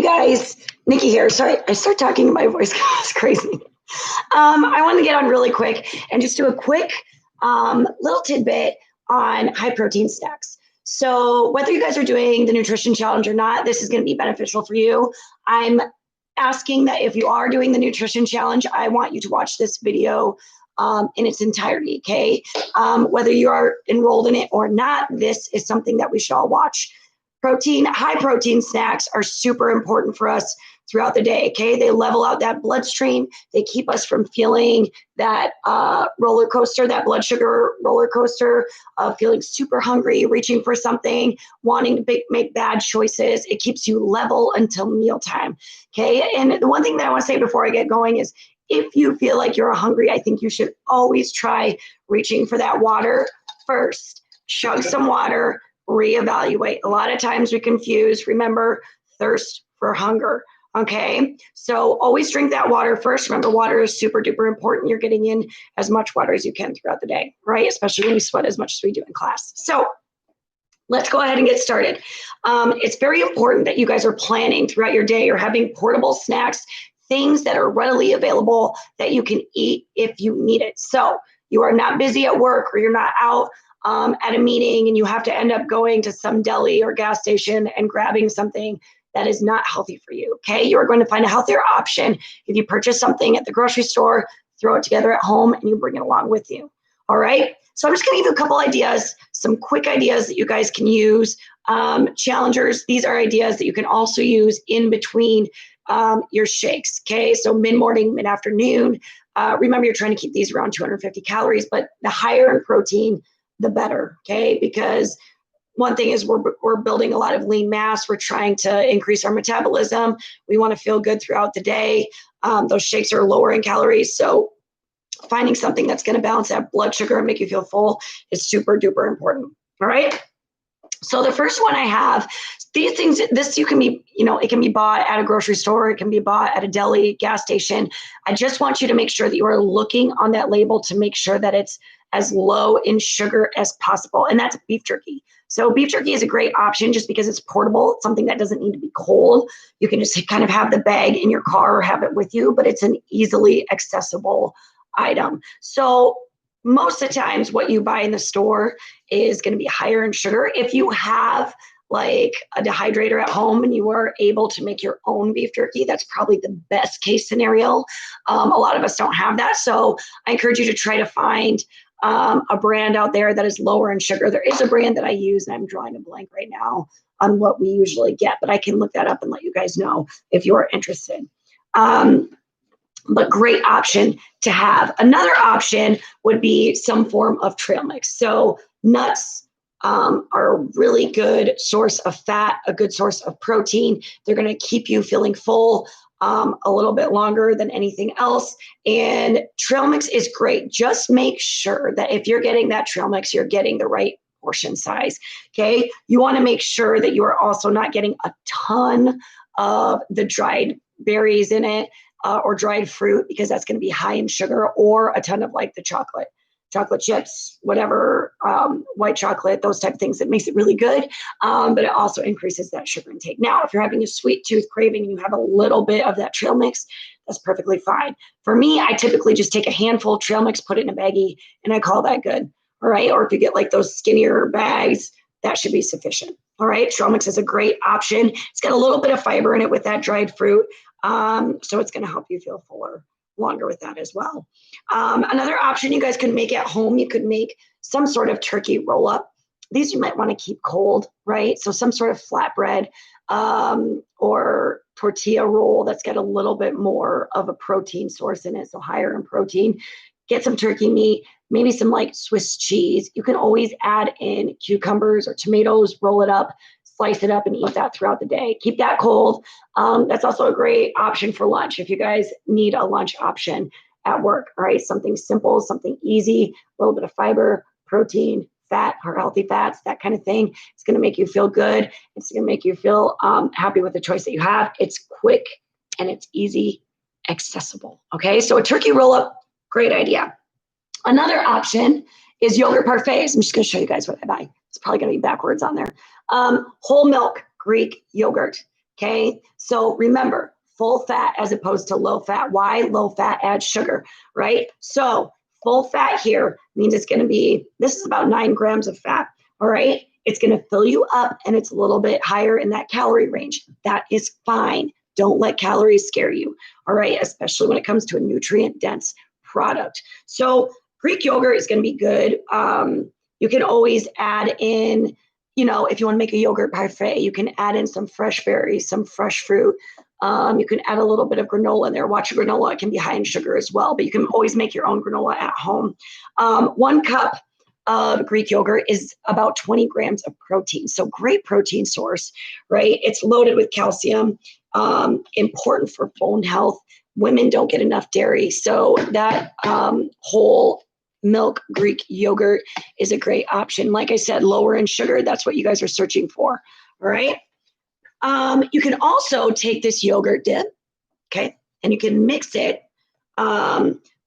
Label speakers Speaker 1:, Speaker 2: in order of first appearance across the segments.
Speaker 1: guys, Nikki here. Sorry, I start talking and my voice goes crazy. I want to get on really quick and just do a quick little tidbit on high protein snacks. So whether you guys are doing the nutrition challenge or not, this is going to be beneficial for you. I'm asking that if you are doing the nutrition challenge, I want you to watch this video in its entirety, okay? Whether you are enrolled in it or not, this is something that we should all watch. High protein snacks are super important for us throughout the day, okay? They level out that bloodstream. They keep us from feeling that roller coaster, that blood sugar roller coaster of feeling super hungry, reaching for something, wanting to make bad choices. It keeps you level until mealtime, okay? And the one thing that I want to say before I get going is if you feel like you're hungry, I think you should always try reaching for that water first. Chug some water, reevaluate. A lot of times we confuse, remember, thirst for hunger. Okay, so always drink that water first. Remember, water is super duper important. You're getting in as much water as you can throughout the day, right? Especially when we sweat as much as we do in class. So let's go ahead and get started. It's very important that you guys are planning throughout your day or having portable snacks, things that are readily available that you can eat if you need it. So you are not busy at work or you're not out at a meeting and you have to end up going to some deli or gas station and grabbing something that is not healthy for you, okay? You're going to find a healthier option if you purchase something at the grocery store, throw it together at home, and you bring it along with you, all right? So I'm just gonna give you a couple ideas, some quick ideas that you guys can use. Challengers, these are ideas that you can also use in between your shakes, okay? So mid-morning, mid-afternoon. Remember, you're trying to keep these around 250 calories, but the higher in protein, the better, okay? Because one thing is we're building a lot of lean mass. We're trying to increase our metabolism. We want to feel good throughout the day. Those shakes are lower in calories. So finding something that's going to balance that blood sugar and make you feel full is super duper important. All right. So the first one I have, these things, this you can be, it can be bought at a grocery store. It can be bought at a deli, gas station. I just want you to make sure that you are looking on that label to make sure that it's as low in sugar as possible. And that's beef jerky. So beef jerky is a great option just because it's portable. It's something that doesn't need to be cold. You can just kind of have the bag in your car or have it with you, but it's an easily accessible item. So most of the times what you buy in the store is going to be higher in sugar. If you have like a dehydrator at home and you are able to make your own beef jerky, that's probably the best case scenario. A lot of us don't have that. So I encourage you to try to find a brand out there that is lower in sugar. There is a brand that I use, and I'm drawing a blank right now on what we usually get, but I can look that up and let you guys know if you are interested. But great option to have. Another option would be some form of trail mix. So nuts are a really good source of fat, a good source of protein. They're going to keep you feeling full a little bit longer than anything else. And trail mix is great. Just make sure that if you're getting that trail mix, you're getting the right portion size, okay? You want to make sure that you are also not getting a ton of the dried berries in it or dried fruit, because that's going to be high in sugar, or a ton of like the chocolate chips, whatever, white chocolate, those type of things. That makes it really good, but it also increases that sugar intake. Now, if you're having a sweet tooth craving and you have a little bit of that trail mix, that's perfectly fine. For me, I typically just take a handful of trail mix, put it in a baggie, and I call that good, all right? Or if you get like those skinnier bags, that should be sufficient, all right? Trail mix is a great option. It's got a little bit of fiber in it with that dried fruit, so it's going to help you feel fuller longer with that as well. Another option you guys can make at home, you could make some sort of turkey roll up. These you might want to keep cold, right? So some sort of flatbread or tortilla roll that's got a little bit more of a protein source in it, so higher in protein. Get some turkey meat, maybe some like Swiss cheese. You can always add in cucumbers or tomatoes, roll it up, slice it up, and eat that throughout the day. Keep that cold. That's also a great option for lunch if you guys need a lunch option at work, all right? Something simple, something easy, a little bit of fiber, protein, fat, or healthy fats, that kind of thing. It's going to make you feel good. It's going to make you feel happy with the choice that you have. It's quick and it's easy, accessible, okay? So a turkey roll-up, great idea. Another option is yogurt parfaits. I'm just going to show you guys what I buy. It's probably going to be backwards on there. Whole milk Greek yogurt. Okay, so remember, full fat as opposed to low fat. Why? Low fat adds sugar, right? So full fat here means it's going to be, this is about 9 grams of fat, all right? It's going to fill you up and it's a little bit higher in that calorie range. That is fine. Don't let calories scare you, all right? Especially when it comes to a nutrient dense product. So Greek yogurt is going to be good. You can always add in, you know, if you want to make a yogurt parfait, you can add in some fresh berries, some fresh fruit. You can add a little bit of granola in there. Watch your granola. It can be high in sugar as well, but you can always make your own granola at home. 1 cup of Greek yogurt is about 20 grams of protein. So great protein source, right? It's loaded with calcium, important for bone health. Women don't get enough dairy. So that whole milk Greek yogurt is a great option. Like I said, lower in sugar. That's what you guys are searching for, all right? You can also take this yogurt dip, okay, and you can mix it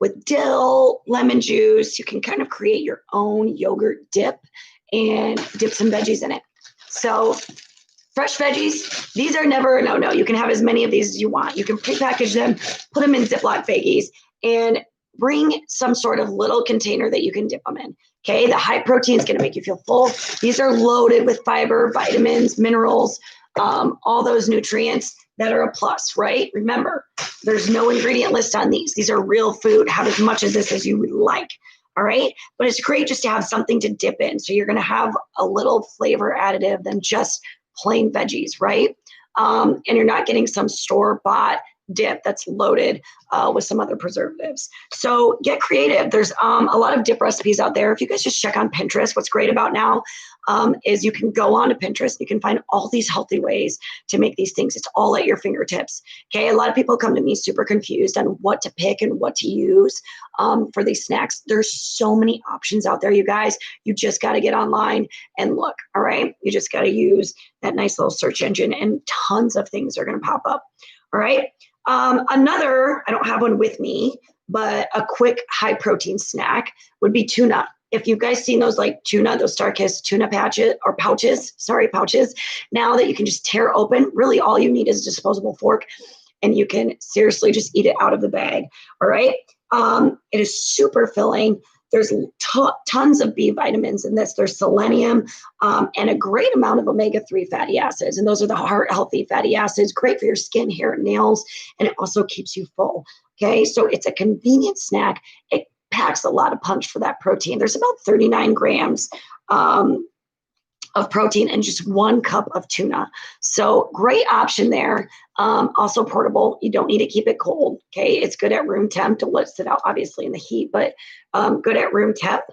Speaker 1: with dill, lemon juice. You can kind of create your own yogurt dip and dip some veggies in it. So fresh veggies, these are never a no-no. You can have as many of these as you want. You can prepackage them, put them in Ziploc baggies, and bring some sort of little container that you can dip them in. Okay, the high protein is going to make you feel full. These are loaded with fiber, vitamins, minerals, all those nutrients that are a plus, right? Remember, there's no ingredient list on these. These are real food. Have as much of this as you would like, all right? But it's great just to have something to dip in. So you're going to have a little flavor additive than just plain veggies, right? And you're not getting some store-bought dip that's loaded with some other preservatives. So get creative. There's a lot of dip recipes out there. If you guys just check on Pinterest, what's great about now is you can go on to Pinterest. You can find all these healthy ways to make these things. It's all at your fingertips. Okay. A lot of people come to me super confused on what to pick and what to use for these snacks. There's so many options out there, you guys. You just got to get online and look. All right. You just got to use that nice little search engine and tons of things are going to pop up. All right. Another, I don't have one with me, but a quick high protein snack would be tuna. If you guys seen those like tuna, those Starkist tuna pouches, now that you can just tear open, really all you need is a disposable fork and you can seriously just eat it out of the bag. All right. It is super filling. There's tons of B vitamins in this. There's selenium and a great amount of omega-3 fatty acids. And those are the heart healthy fatty acids, great for your skin, hair, and nails. And it also keeps you full. Okay, so it's a convenient snack. It packs a lot of punch for that protein. There's about 39 grams of protein in just 1 cup of tuna. So great option there. Also portable. You don't need to keep it cold. Okay. It's good at room temp. Don't let it sit out obviously in the heat, but good at room temp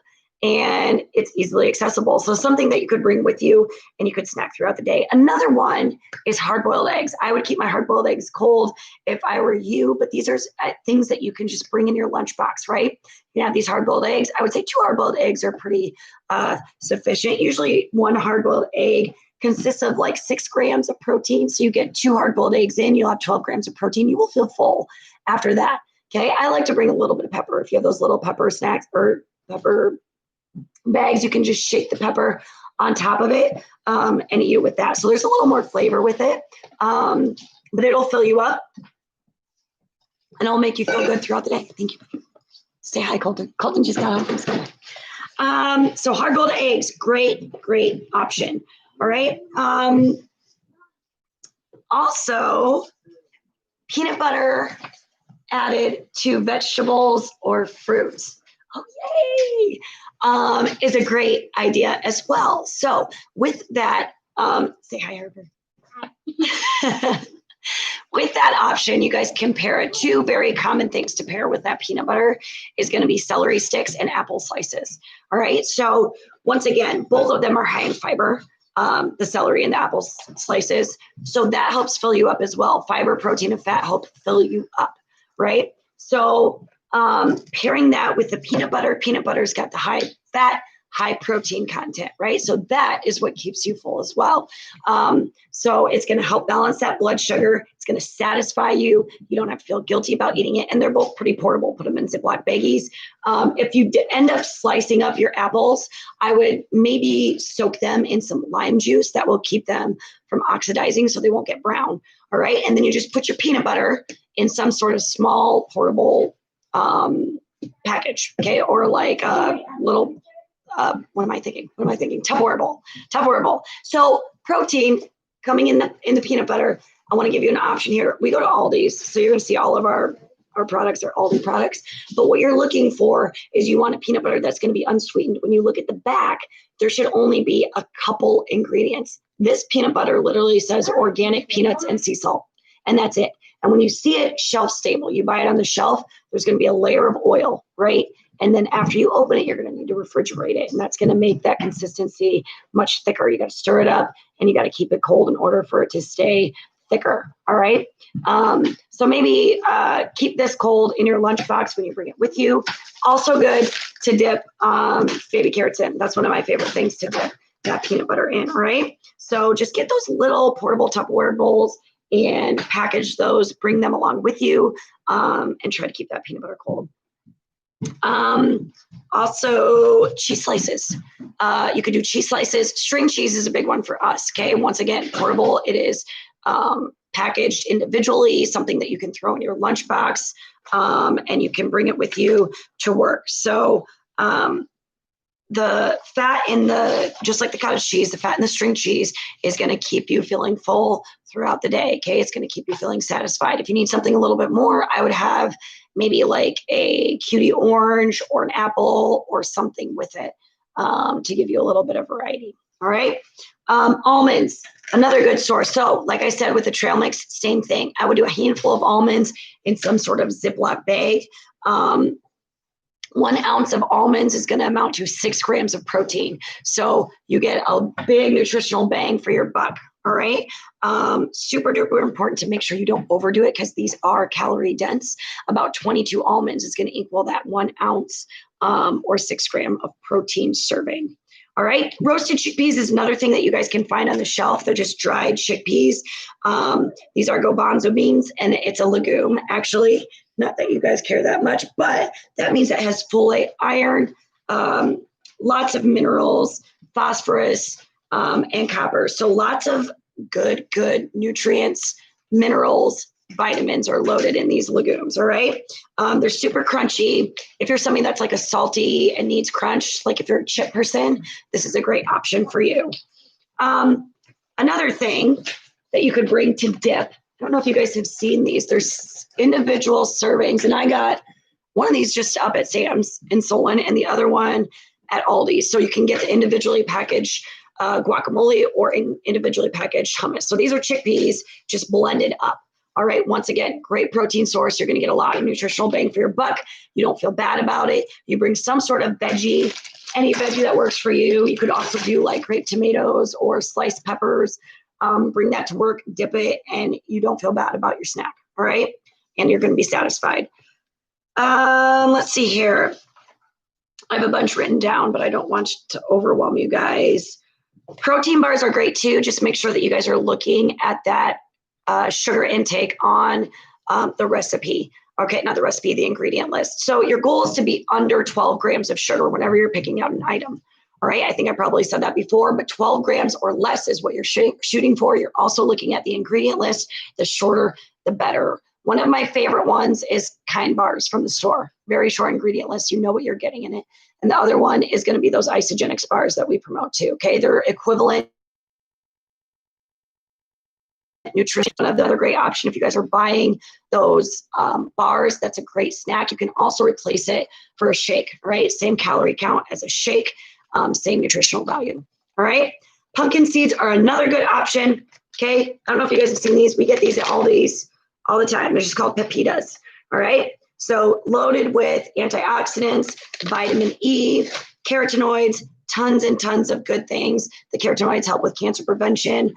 Speaker 1: and it's easily accessible. So something that you could bring with you and you could snack throughout the day. Another one is hard-boiled eggs. I would keep my hard-boiled eggs cold if I were you, but these are things that you can just bring in your lunchbox, right? You have these hard-boiled eggs. I would say 2 hard-boiled eggs are pretty sufficient. Usually 1 hard-boiled egg consists of like 6 grams of protein. So you get 2 hard-boiled eggs in, you'll have 12 grams of protein. You will feel full after that. Okay. I like to bring a little bit of pepper. If you have those little pepper snacks or pepper bags, you can just shake the pepper on top of it and eat it with that. So there's a little more flavor with it, but it'll fill you up and it'll make you feel good throughout the day. Thank you. Say hi, Colton. Colton just got home from school. So hard-boiled eggs, great option. All right. Also, peanut butter added to vegetables or fruits. Oh, yay! Is a great idea as well. So with that, say hi, Harper. Hi. With that option, you guys can pair it. 2 very common things to pair with that peanut butter is going to be celery sticks and apple slices. All right. So once again, both of them are high in fiber. The celery and the apple slices. So that helps fill you up as well. Fiber, protein, and fat help fill you up, right? So pairing that with the peanut butter's got the high fat, high protein content, right? So that is what keeps you full as well. So it's going to help balance that blood sugar. It's going to satisfy you. You don't have to feel guilty about eating it. And they're both pretty portable. Put them in Ziploc baggies. If you end up slicing up your apples, I would maybe soak them in some lime juice. That will keep them from oxidizing so they won't get brown. All right. And then you just put your peanut butter in some sort of small portable package. Okay. Or like a little, what am I thinking? Tupperware bowl. So protein coming in the peanut butter. I want to give you an option here. We go to Aldi's. So you're going to see all of our products are Aldi products. But what you're looking for is you want a peanut butter that's going to be unsweetened. When you look at the back, there should only be a couple ingredients. This peanut butter literally says organic peanuts and sea salt, and that's it. And when you see it shelf stable, you buy it on the shelf, there's going to be a layer of oil, right? And then after you open it, you're going to need to refrigerate it. And that's going to make that consistency much thicker. You got to stir it up and you got to keep it cold in order for it to stay thicker. All right. So maybe keep this cold in your lunchbox when you bring it with you. Also good to dip baby carrots in. That's one of my favorite things to dip that peanut butter in. All right. So just get those little portable Tupperware bowls and package those, bring them along with you, and try to keep that peanut butter cold. Also cheese slices. You could do cheese slices. String cheese is a big one for us. Okay. Once again, portable. It is packaged individually, something that you can throw in your lunchbox, and you can bring it with you to work. So the fat in just like the cottage cheese, the fat in the string cheese is going to keep you feeling full throughout the day. Okay. It's going to keep you feeling satisfied. If you need something a little bit more, I would have maybe like a cutie orange or an apple or something with it to give you a little bit of variety. All right. Almonds, another good source. So like I said, with the trail mix, same thing. I would do a handful of almonds in some sort of Ziploc bag. 1 ounce of almonds is going to amount to 6 grams of protein. So you get a big nutritional bang for your buck. All right. Super duper important to make sure you don't overdo it because these are calorie dense. About 22 almonds is going to equal that 1 ounce or 6 gram of protein serving. All right. Roasted chickpeas is another thing that you guys can find on the shelf. They're just dried chickpeas. These are garbanzo beans, and it's a legume, actually. Not that you guys care that much, but that means it has folate, iron, lots of minerals, phosphorus, and copper. So lots of good nutrients, minerals, vitamins are loaded in these legumes. All right. They're super crunchy. If you're somebody that's like a salty and needs crunch, like if you're a chip person, this is a great option for you. Another thing that you could bring to dip. I don't know if you guys have seen these. There's individual servings, and I got one of these just up at Sam's in Solon and the other one at Aldi. So you can get the individually packaged guacamole or individually packaged hummus. So these are chickpeas just blended up. All right. Once again, great protein source. You're going to get a lot of nutritional bang for your buck. You don't feel bad about it. You bring some sort of veggie, any veggie that works for you. You could also do like grape tomatoes or sliced peppers. Bring that to work, dip it, and you don't feel bad about your snack. All right. And you're going to be satisfied. Let's see here. I have a bunch written down, but I don't want to overwhelm you guys. Protein bars are great too. Just make sure that you guys are looking at that sugar intake on the recipe. Okay, not the recipe, the ingredient list. So your goal is to be under 12 grams of sugar whenever you're picking out an item. All right, I think I probably said that before, but 12 grams or less is what you're shooting for. You're also looking at the ingredient list. The shorter, the better. One of my favorite ones is Kind bars from the store. Very short ingredient list. You know what you're getting in it. And the other one is going to be those Isagenix bars that we promote too. Okay, they're equivalent nutrition. Another great option if you guys are buying those bars, that's a great snack. You can also replace it for a shake, right? Same calorie count as a shake, same nutritional value. All right. Pumpkin seeds are another good option. Okay. I don't know if you guys have seen these. We get these at Aldi's all the time. They're just called pepitas. All right. So loaded with antioxidants, vitamin E, carotenoids, tons and tons of good things. The carotenoids help with cancer prevention.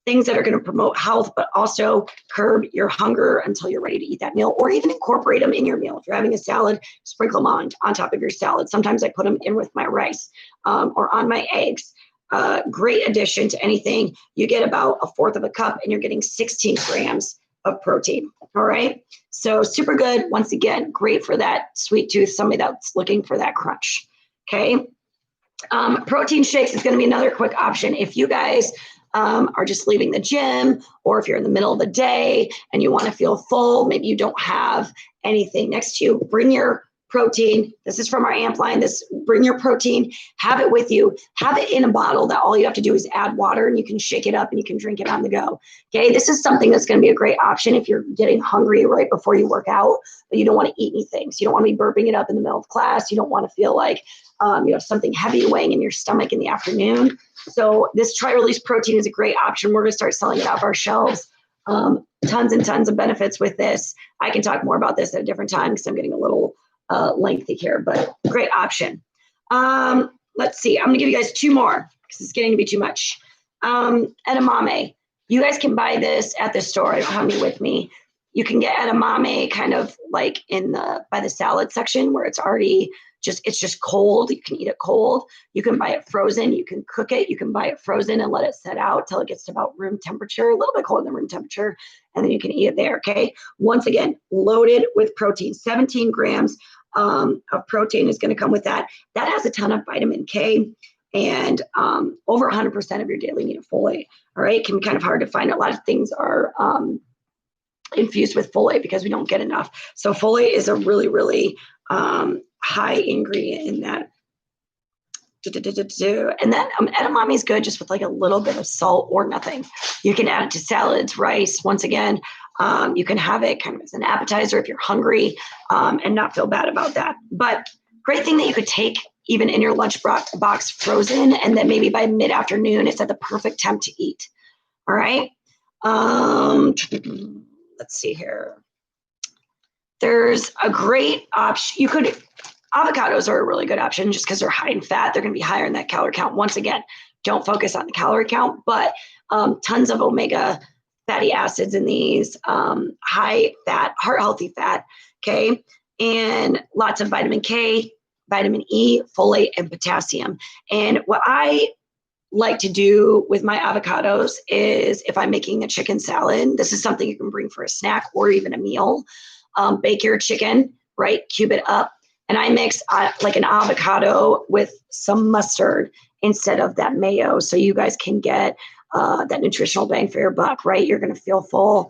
Speaker 1: things that are going to promote health, but also curb your hunger until you're ready to eat that meal, or even incorporate them in your meal. If you're having a salad, sprinkle them on top of your salad. Sometimes I put them in with my rice or on my eggs. Great addition to anything. You get about 1/4 of a cup and you're getting 16 grams of protein. All right. So super good. Once again, great for that sweet tooth, somebody that's looking for that crunch. Okay. Protein shakes is going to be another quick option. If you guys are just leaving the gym, or if you're in the middle of the day and you want to feel full, maybe you don't have anything next to you, bring your protein. This is from our AMP line. Bring your protein, have it with you, have it in a bottle that all you have to do is add water and you can shake it up and you can drink it on the go. Okay. This is something that's going to be a great option if you're getting hungry right before you work out, but you don't want to eat anything. So you don't want to be burping it up in the middle of class. You don't want to feel like you have something heavy weighing in your stomach in the afternoon. So this Tri-Release protein is a great option. We're going to start selling it off our shelves. Tons and tons of benefits with this. I can talk more about this at a different time because I'm getting a little lengthy here, but great option. Let's see. I'm going to give you guys 2 more because it's getting to be too much. Edamame. You guys can buy this at the store. I don't have any with me. You can get edamame kind of like by the salad section where it's already it's just cold. You can eat it cold. You can buy it frozen. You can cook it. You can buy it frozen and let it set out till it gets to about room temperature, a little bit colder than room temperature, and then you can eat it there. Okay. Once again, loaded with protein. 17 grams of protein is going to come with that. That has a ton of vitamin K and over 100% of your daily need of folate. All right. It can be kind of hard to find. A lot of things are infused with folate because we don't get enough. So folate is a really, really high ingredient in that. And then edamame is good just with like a little bit of salt or nothing. You can add it to salads, rice. Once again, you can have it kind of as an appetizer if you're hungry and not feel bad about that. But great thing that you could take even in your lunch box frozen, and then maybe by mid-afternoon, it's at the perfect temp to eat. All right. Let's see here. There's a great option. Avocados are a really good option just because they're high in fat. They're going to be higher in that calorie count. Once again, don't focus on the calorie count, but tons of omega fatty acids in these, high fat, heart healthy fat, okay? And lots of vitamin K, vitamin E, folate, and potassium. And what I like to do with my avocados is if I'm making a chicken salad, this is something you can bring for a snack or even a meal. Bake your chicken, right? Cube it up. And I mix like an avocado with some mustard instead of that mayo. So you guys can get that nutritional bang for your buck, right? You're going to feel full,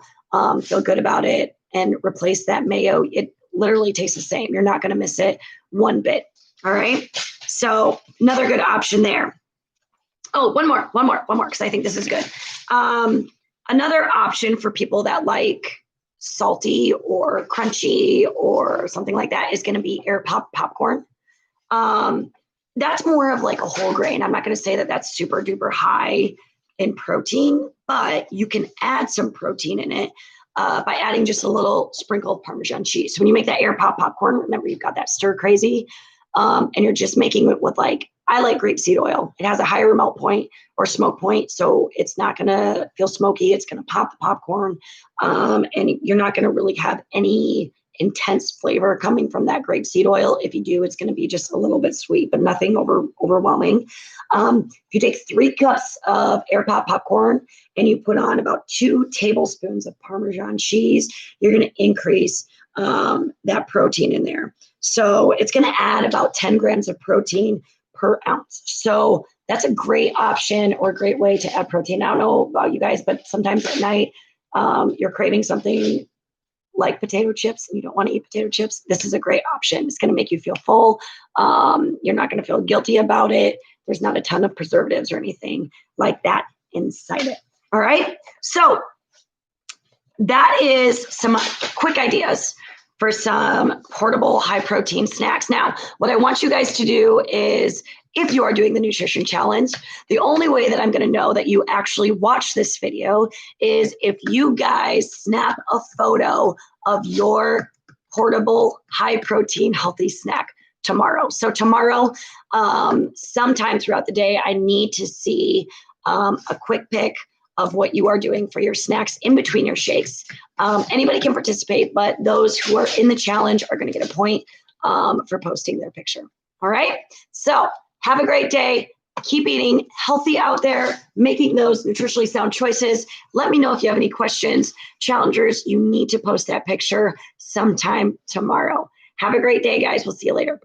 Speaker 1: feel good about it, and replace that mayo. It literally tastes the same. You're not going to miss it one bit. All right. So another good option there. Oh, one more, because I think this is good. Another option for people that like salty or crunchy or something like that is going to be air pop popcorn. That's more of like a whole grain. I'm not going to say that that's super duper high in protein, but you can add some protein in it by adding just a little sprinkle of Parmesan cheese. So when you make that air pop popcorn, remember you've got that stir crazy, and you're just making it with I like grapeseed oil. It has a higher melt point or smoke point, so it's not going to feel smoky. It's going to pop the popcorn, and you're not going to really have any intense flavor coming from that grapeseed oil. If you do, it's going to be just a little bit sweet, but nothing overwhelming. If you take 3 cups of air pop popcorn and you put on about 2 tablespoons of Parmesan cheese, you're going to increase that protein in there. So it's going to add about 10 grams of protein per ounce. So that's a great option or a great way to add protein. I don't know about you guys, but sometimes at night you're craving something like potato chips and you don't want to eat potato chips. This is a great option. It's going to make you feel full. You're not going to feel guilty about it. There's not a ton of preservatives or anything like that inside it. All right. So that is some quick ideas for some portable high protein snacks. Now, what I want you guys to do is, if you are doing the nutrition challenge, the only way that I'm going to know that you actually watch this video is if you guys snap a photo of your portable high protein healthy snack tomorrow. So tomorrow, sometime throughout the day, I need to see a quick pic of what you are doing for your snacks in between your shakes. Anybody can participate, but those who are in the challenge are going to get a point for posting their picture. All right. So have a great day. Keep eating healthy out there, making those nutritionally sound choices. Let me know if you have any questions. Challengers, you need to post that picture sometime tomorrow. Have a great day, guys. We'll see you later.